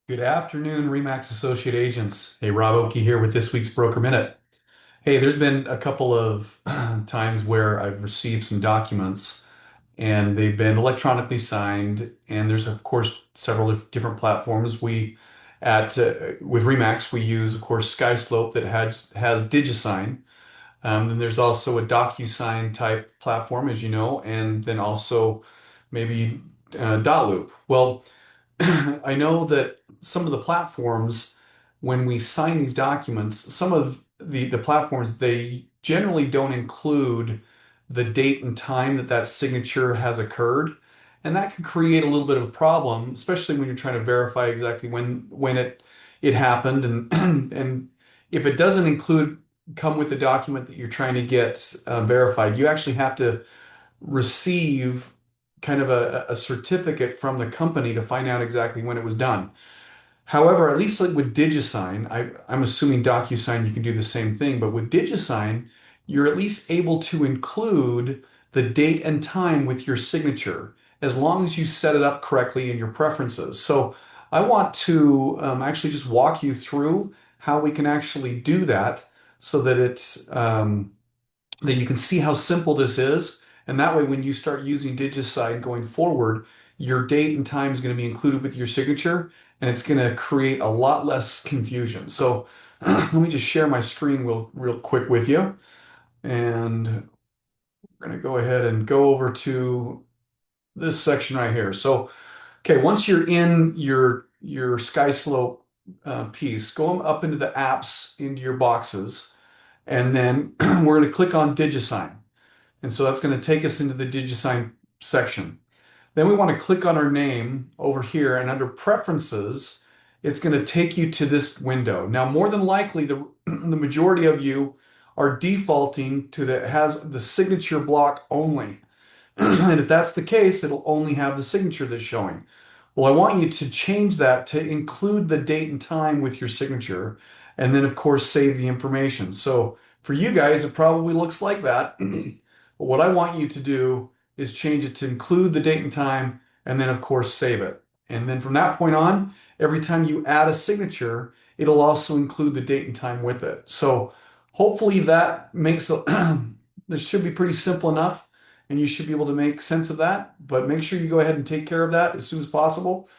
Good afternoon, Remax Associate Agents. Hey, Rob Oakey here with this week's Broker Minute. Hey, there's been a couple of times where I've received some documents and they've been electronically signed. And there's, of course, several different platforms. With Remax, we use, of course, SkySlope that has Digisign. Then there's also a DocuSign type platform, as you know, and then also maybe Dotloop. Well, I know that some of the platforms, when we sign these documents, some of the platforms, they generally don't include the date and time that that signature has occurred. And that can create a little bit of a problem, especially when you're trying to verify exactly when it happened. And if it doesn't come with the document that you're trying to get verified, you actually have to receive kind of a certificate from the company to find out exactly when it was done. However, at least like with Digisign, I'm assuming DocuSign you can do the same thing, but with Digisign, you're at least able to include the date and time with your signature as long as you set it up correctly in your preferences. So I want to actually just walk you through how we can actually do that so that that you can see how simple this is. And that way, when you start using Digisign going forward, your date and time is going to be included with your signature, and it's going to create a lot less confusion. So let me just share my screen real quick with you. And we're going to go ahead and go over to this section right here. So, okay, once you're in your SkySlope piece, go up into the apps, into your boxes, and then we're going to click on Digisign. And so that's going to take us into the Digisign section. Then we want to click on our name over here, and under Preferences, it's going to take you to this window. Now, more than likely, the majority of you are defaulting to that has the signature block only. And if that's the case, it'll only have the signature that's showing. Well, I want you to change that to include the date and time with your signature, and then, of course, save the information. So for you guys, it probably looks like that. But what I want you to do is change it to include the date and time, and then, of course, save it. And then from that point on, every time you add a signature, it'll also include the date and time with it. So hopefully that makes it, this should be pretty simple enough, and you should be able to make sense of that. But make sure you go ahead and take care of that as soon as possible.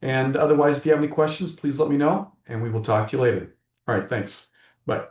And otherwise, if you have any questions, please let me know, and we will talk to you later. All right, thanks. Bye.